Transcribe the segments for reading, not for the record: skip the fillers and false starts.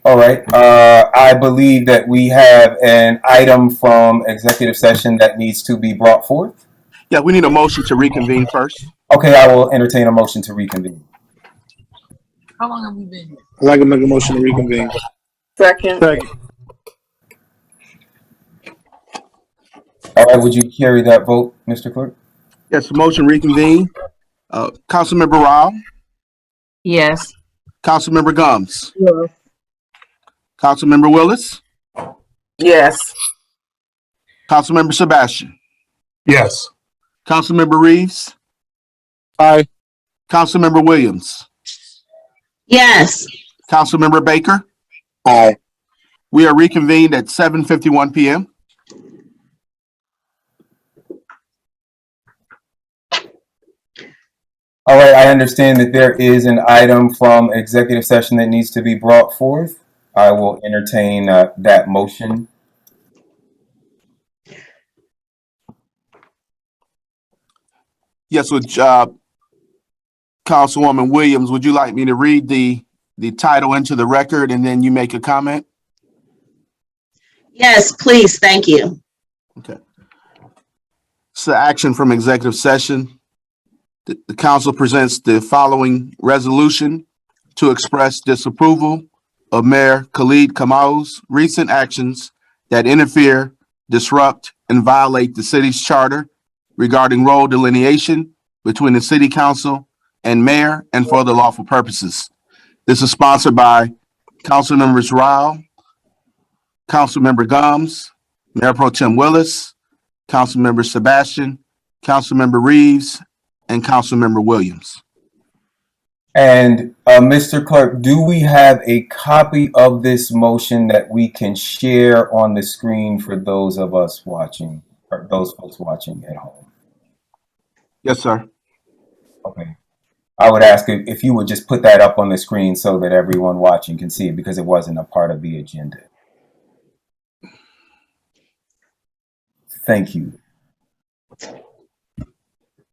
All right. I believe that we have an item from executive session that needs to be brought forth. Yeah, we need a motion to reconvene first. Okay, I will entertain a motion to reconvene. How long have we been here? I'd like to make a motion to reconvene. Second. All right, would you carry that vote, Mr. Clerk? Yes, motion reconvene. Councilmember Rao, Yes. Councilmember Gums, Yes. Councilmember Willis, Yes. Councilmember Sebastian, Yes. Councilmember Reeves, Aye. Councilmember Williams, Yes. Councilmember Baker. Aye. We are reconvened at 7:51 p.m. All right, I understand that there is an item from executive session that needs to be brought forth. I will entertain that motion. Yes, with Councilwoman Williams, would you like me to read the title into the record and then you make a comment? Yes, please. Thank you. Okay. So action from executive session. The council presents the following resolution to express disapproval of Mayor Khalid Kamau's recent actions that interfere, disrupt, and violate the city's charter regarding role delineation between the city council and mayor and for other lawful purposes. This is sponsored by Council Members Rao, Councilmember Gomes, Mayor Pro Tem Willis, Councilmember Sebastian, Councilmember Reeves, and Councilmember Williams. And Mr. Clerk, do we have a copy of this motion that we can share on the screen for those of us watching, or those folks watching at home? Yes, sir. Okay. I would ask if you would just put that up on the screen so that everyone watching can see it, because it wasn't a part of the agenda. Thank you.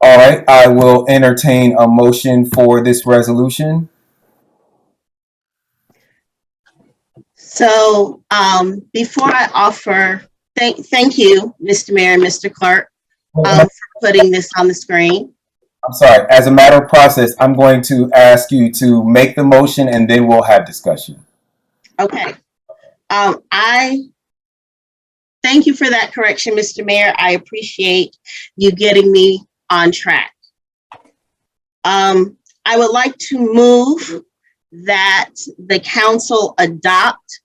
All right, I will entertain a motion for this resolution. So before I offer, thank you, Mr. Mayor and Mr. Clerk, for putting this on the screen. I'm sorry, as a matter of process, I'm going to ask you to make the motion and then we'll have discussion. Okay. I thank you for that correction, Mr. Mayor. I appreciate you getting me on track. I would like to move that the council adopt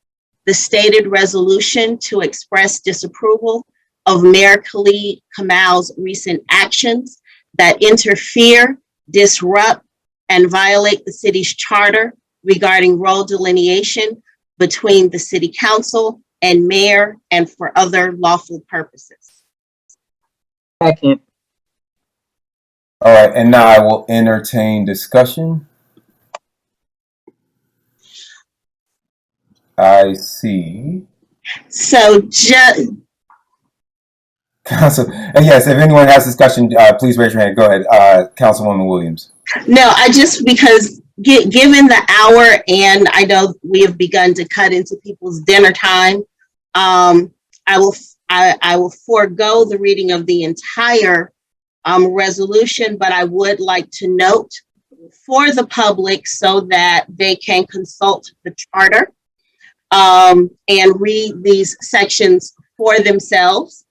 the stated resolution to express disapproval of Mayor Khalid Kamau's recent actions that interfere, disrupt, and violate the city's charter regarding role delineation between the city council and mayor and for other lawful purposes. Second. All right, and now I will entertain discussion. I see. So just Council, and yes, if anyone has discussion, please raise your hand. Go ahead, Councilwoman Williams. no, I just because given the hour and I know we have begun to cut into people's dinner time, I will forego the reading of the entire resolution, but I would like to note for the public so that they can consult the charter and read these sections for themselves.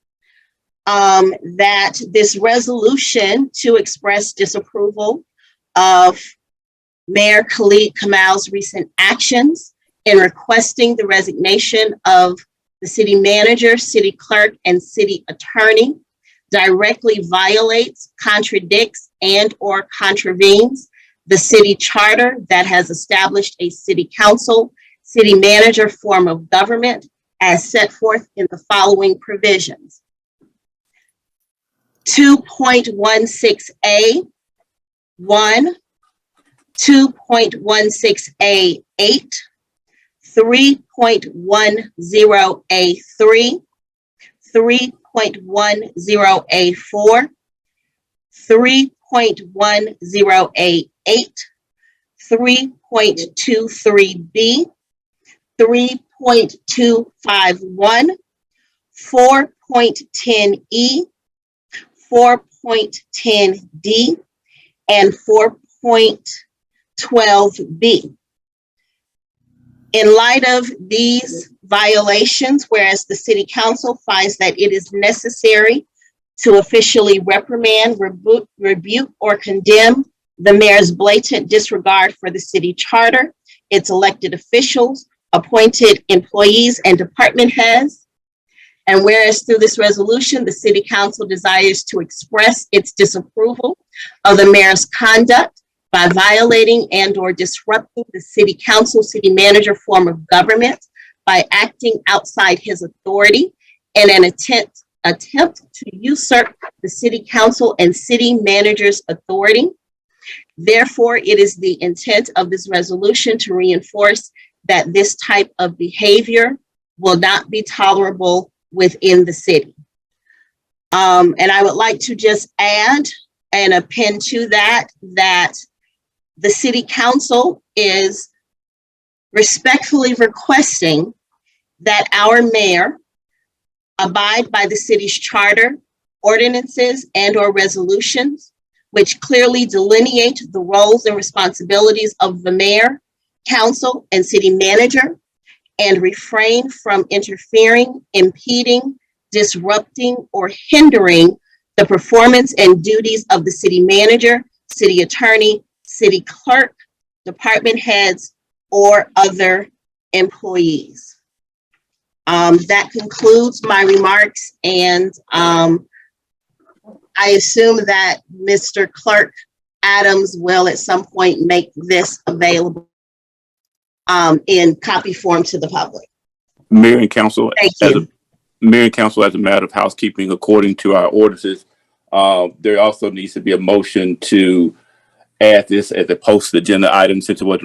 That this resolution to express disapproval of Mayor Khalid Kamau's recent actions in requesting the resignation of the city manager, city clerk, and city attorney directly violates, contradicts, and or contravenes the city charter that has established a city council, city manager form of government as set forth in the following provisions. 2.16A 1, 2.16A8, 3.10A3, 3.10A4, 3.10A8, 3.23B, 3.251, 4.10E, 4.10D, and 4.12B. In light of these violations, whereas the City Council finds that it is necessary to officially reprimand, rebuke, or condemn the mayor's blatant disregard for the city charter, its elected officials, appointed employees, and department heads. And whereas through this resolution, the City Council desires to express its disapproval of the mayor's conduct by violating and/or disrupting the City Council, City Manager form of government by acting outside his authority in an attempt to usurp the City Council and City Manager's authority. Therefore, it is the intent of this resolution to reinforce that this type of behavior will not be tolerable within the city. And I would like to just add and append to that the City Council is respectfully requesting that our mayor abide by the city's charter, ordinances, and/or resolutions, which clearly delineate the roles and responsibilities of the mayor, council, and city manager, and refrain from interfering, impeding, disrupting, or hindering the performance and duties of the city manager, city attorney, city clerk, department heads, or other employees. That concludes my remarks, and I assume that Mr. Clerk Adams will at some point make this available in copy form to the public. Mayor and council, Thank as you. Mayor and council, as a matter of housekeeping, according to our ordinances, there also needs to be a motion to add this as a post-agenda item since it was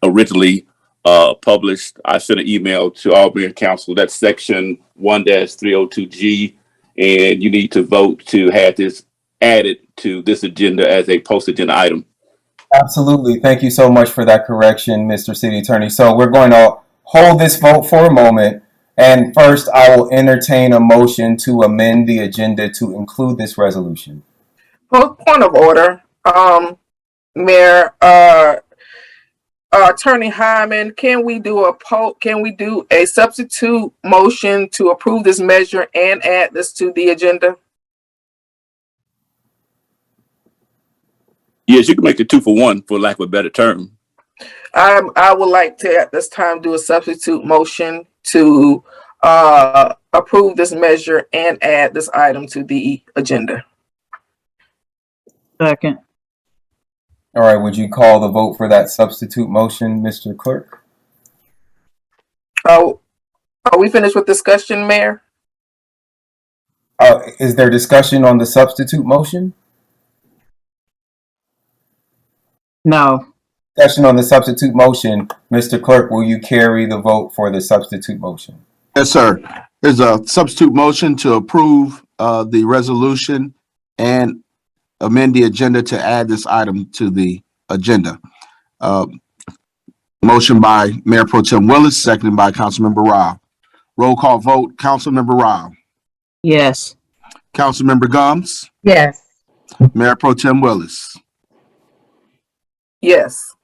originally published. I sent an email to all mayor and council. That's section 1-302G, and you need to vote to have this added to this agenda as a post-agenda item. Absolutely. Thank you so much for that correction, Mr. City Attorney. So we're going to hold this vote for a moment. And first, I will entertain a motion to amend the agenda to include this resolution. Point of order, Mayor, Attorney Hyman, can we do a substitute motion to approve this measure and add this to the agenda? Yes, you can make it 2-for-1 for lack of a better term. I would like to at this time do a substitute motion to approve this measure and add this item to the agenda. Second. All right, would you call the vote for that substitute motion, Mr. Clerk? Oh, are we finished with discussion, Mayor? Is there discussion on the substitute motion? No. Discussion on the substitute motion. Mr. Clerk, will you carry the vote for the substitute motion? Yes, sir. There's a substitute motion to approve the resolution and amend the agenda to add this item to the agenda. Motion by Mayor Pro Tem Willis, seconded by Councilmember Rao. Roll call vote, Councilmember Rao. Yes. Councilmember Gums. Yes. Mayor Pro Tem Willis. Yes.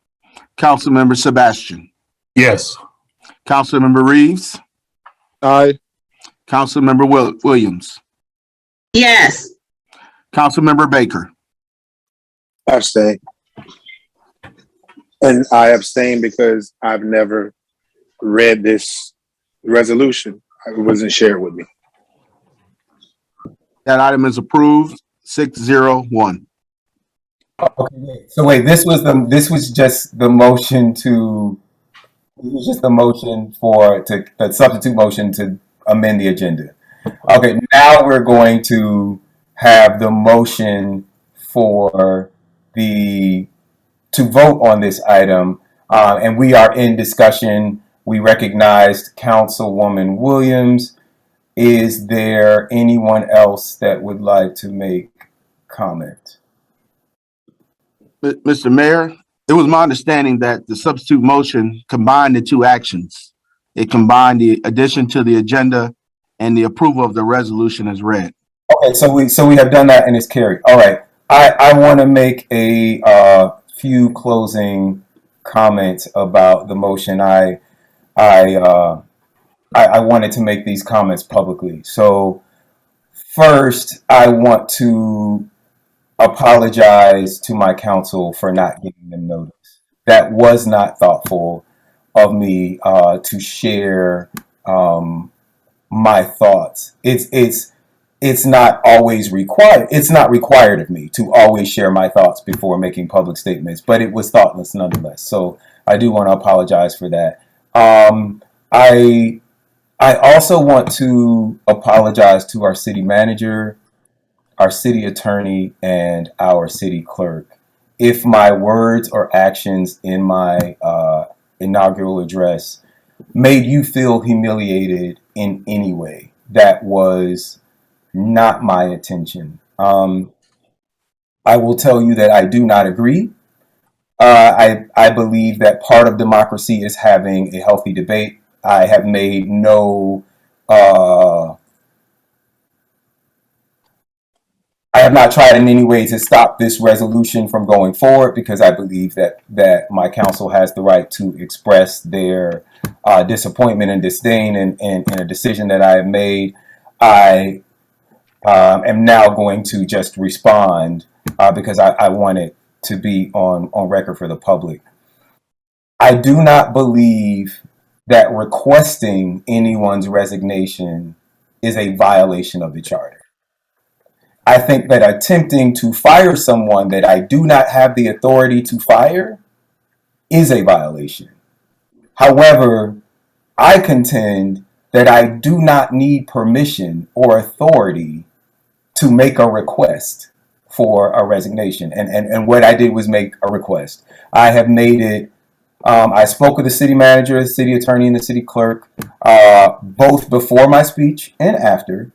Councilmember Sebastian. Yes. Councilmember Reeves. Aye. Councilmember Williams. Yes. Councilmember Baker. Abstain. And I abstain because I've never read this resolution. It wasn't shared with me. That item is approved, 6-0-1. Okay, wait. So wait, this was just the motion for the substitute motion to amend the agenda. Okay, now we're going to have the motion for to vote on this item, and we are in discussion. We recognized Councilwoman Williams. Is there anyone else that would like to make comment? Mr. Mayor, it was my understanding that the substitute motion combined the two actions. it combined the addition to the agenda and the approval of the resolution as read. Okay, so we have done that and it's carried. All right. I want to make a few closing comments about the motion. I wanted to make these comments publicly. So first, I want to apologize to my counsel for not giving them notice. That was not thoughtful of me to share my thoughts. It's not always required. It's not required of me to always share my thoughts before making public statements, but it was thoughtless nonetheless. So I do want to apologize for that. I also want to apologize to our city manager, our city attorney, and our city clerk if my words or actions in my inaugural address made you feel humiliated in any way. That was not my intention. I will tell you that I do not agree. I believe that part of democracy is having a healthy debate. I have made no, I have not tried in any way to stop this resolution from going forward because I believe that my counsel has the right to express their disappointment and disdain in a decision that I have made. I am now going to just respond because I want it to be on record for the public. I do not believe that requesting anyone's resignation is a violation of the charter. I think that attempting to fire someone that I do not have the authority to fire is a violation. However, I contend that I do not need permission or authority to make a request for a resignation. And what I did was make a request. I have made it, I spoke with the city manager, the city attorney, and the city clerk, both before my speech and after,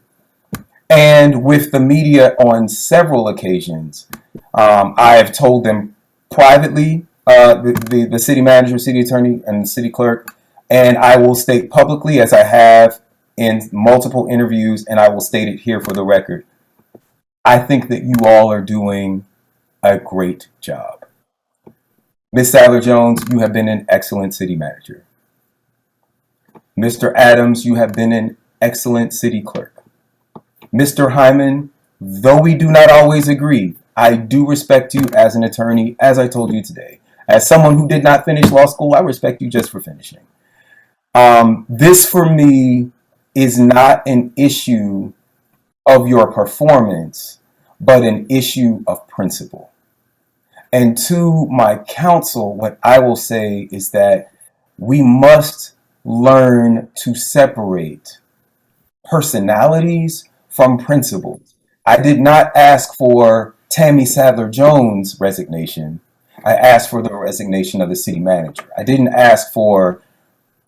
and with the media on several occasions. I have told them privately, the city manager, city attorney, and the city clerk, and I will state publicly, as I have in multiple interviews, and I will state it here for the record. I think that you all are doing a great job. Ms. Sadler-Jones, you have been an excellent city manager. Mr. Adams, you have been an excellent city clerk. Mr. Hyman, though we do not always agree, I do respect you as an attorney, as I told you today. As someone who did not finish law school, I respect you just for finishing. This for me is not an issue of your performance, but an issue of principle. And to my counsel, what I will say is that we must learn to separate personalities from principles. I did not ask for Tammy Sadler-Jones' resignation. I asked for the resignation of the city manager. I didn't ask for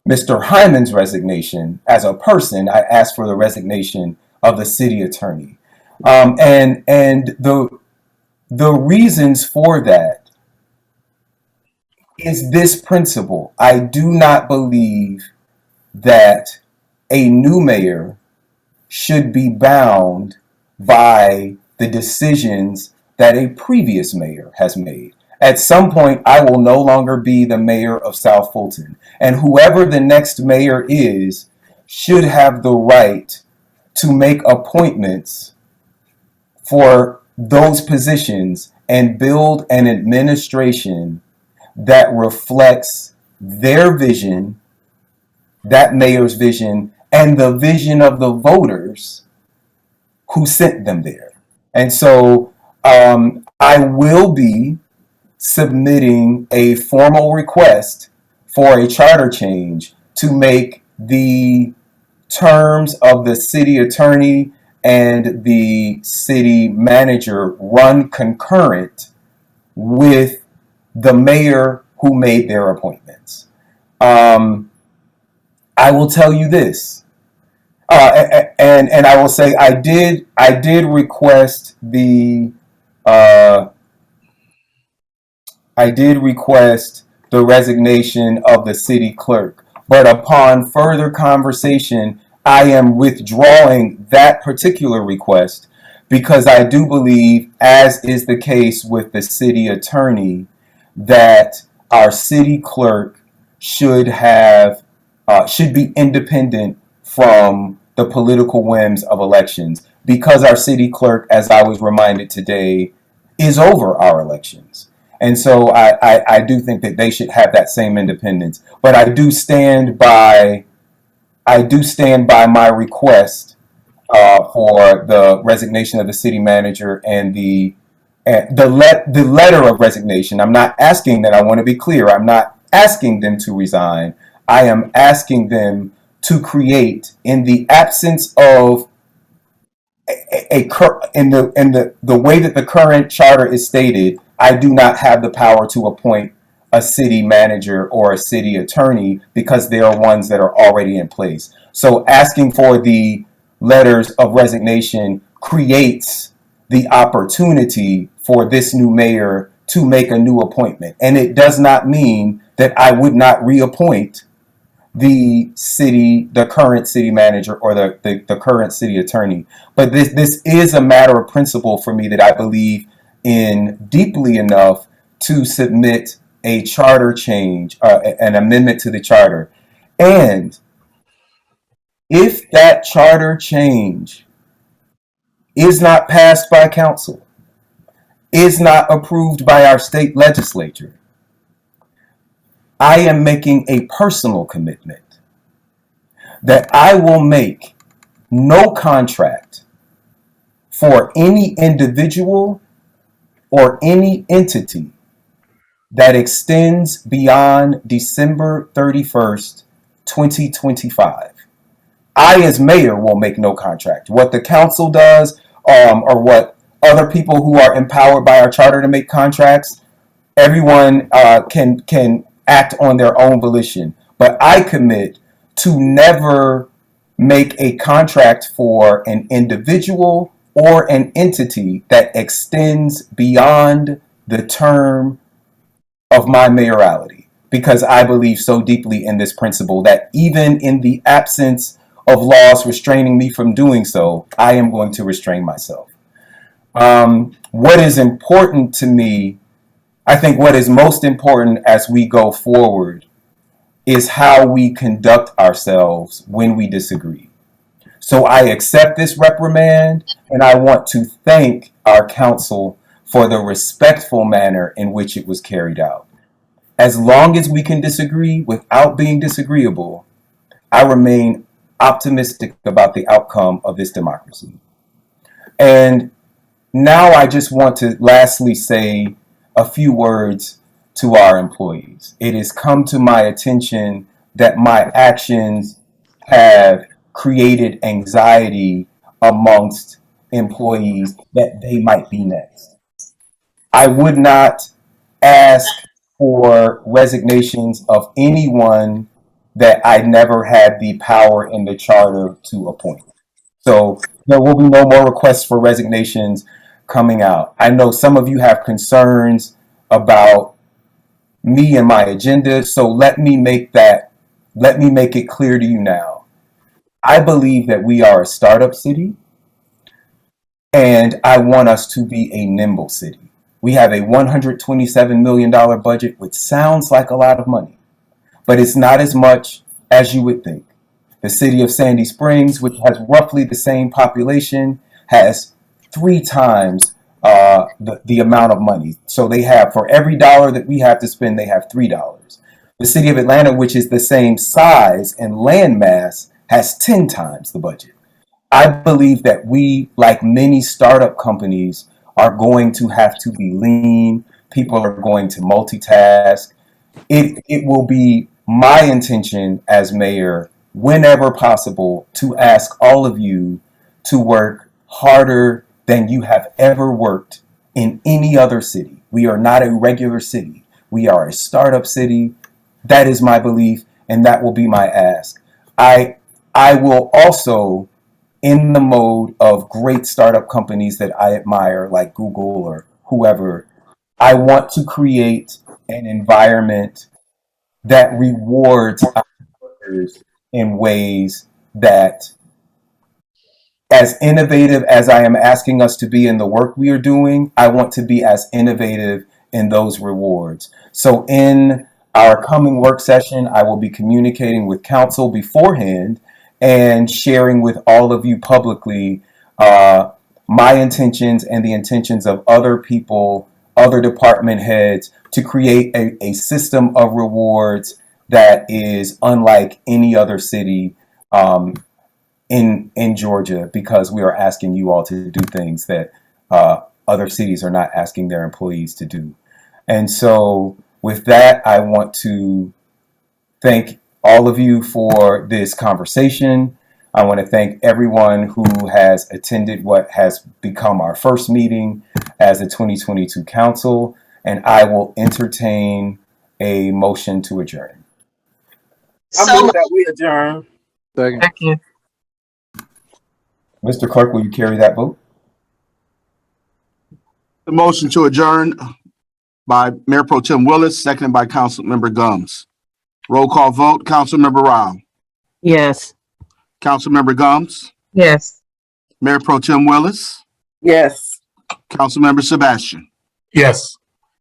Mr. Hyman's resignation as a person. I asked for the resignation of the city attorney. And the reasons for that is this principle. I do not believe that a new mayor should be bound by the decisions that a previous mayor has made. At some point, I will no longer be the mayor of South Fulton, and whoever the next mayor is should have the right to make appointments for those positions and build an administration that reflects their vision, that mayor's vision, and the vision of the voters who sent them there. And so I will be submitting a formal request for a charter change to make the terms of the city attorney and the city manager run concurrent with the mayor who made their appointments. I will tell you this, and I will say I did request the resignation of the city clerk But upon further conversation, I am withdrawing that particular request because I do believe, as is the case with the city attorney, that our city clerk should have should be independent from the political whims of elections, because our city clerk, as I was reminded today, is over our elections. And so I do think that they should have that same independence. But I do stand by my request for the resignation of the city manager and the letter of resignation. I'm not asking that. I want to be clear. I'm not asking them to resign. I am asking them to create, in the absence of the way that the current charter is stated, I do not have the power to appoint a city manager or a city attorney because there are ones that are already in place. So asking for the letters of resignation creates the opportunity for this new mayor to make a new appointment. And it does not mean that I would not reappoint the current city manager or the current city attorney. But this is a matter of principle for me that I believe in deeply enough to submit a charter change, an amendment to the charter. And if that charter change is not passed by council, is not approved by our state legislature, I am making a personal commitment that I will make no contract for any individual or any entity that extends beyond December 31st, 2025. I, as mayor, will make no contract. What the council does, or what other people who are empowered by our charter to make contracts, everyone can act on their own volition. But I commit to never make a contract for an individual or an entity that extends beyond the term of my mayoralty, because I believe so deeply in this principle that even in the absence of laws restraining me from doing so, I am going to restrain myself. What is important to me, I think what is most important as we go forward, is how we conduct ourselves when we disagree. So I accept this reprimand, and I want to thank our council for the respectful manner in which it was carried out. As long as we can disagree without being disagreeable, I remain optimistic about the outcome of this democracy. And now I just want to lastly say a few words to our employees. It has come to my attention that my actions have created anxiety amongst employees that they might be next. I would not ask for resignations of anyone that I never had the power in the charter to appoint. So there will be no more requests for resignations coming out. I know some of you have concerns about me and my agenda, so let me make it clear to you now. I believe that we are a startup city, and I want us to be a nimble city. We have a $127 million budget, which sounds like a lot of money, but it's not as much as you would think. The city of Sandy Springs, which has roughly the same population, has 3 times the amount of money. So they have, for every dollar that we have to spend, they have $3. The city of Atlanta, which is the same size and land mass, has 10 times the budget. I believe that we, like many startup companies, are going to have to be lean. People are going to multitask. It will be my intention as mayor, whenever possible, to ask all of you to work harder than you have ever worked in any other city. We are not a regular city. We are a startup city. That is my belief, and that will be my ask. I will also, in the mode of great startup companies that I admire, like Google or whoever, I want to create an environment that rewards others in ways that, as innovative as I am asking us to be in the work we are doing, I want to be as innovative in those rewards. So in our coming work session, I will be communicating with council beforehand and sharing with all of you publicly my intentions and the intentions of other people, other department heads, to create a system of rewards that is unlike any other city in Georgia, because we are asking you all to do things that other cities are not asking their employees to do. And so with that, I want to thank all of you for this conversation. I want to thank everyone who has attended what has become our first meeting as a 2022 council, and I will entertain a motion to adjourn. I So move that we adjourn. Second. Mr. Clerk, will you carry that vote? The motion to adjourn by Mayor Pro Tem Willis, seconded by Councilmember Gums. Roll call vote, Councilmember Rao, Yes. Councilmember Gums, Yes. Mayor Pro Tem Willis, Yes. Councilmember Sebastian, Yes.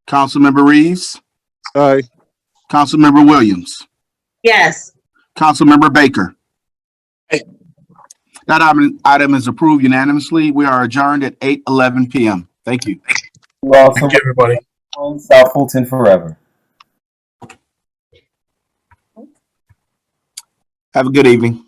Councilmember Reeves, Aye. Councilmember Williams, yes. Councilmember Baker. That item is approved unanimously. We are adjourned at 8:11 p.m. Thank you. Well, so Thank you, everybody. South Fulton forever. Have a good evening.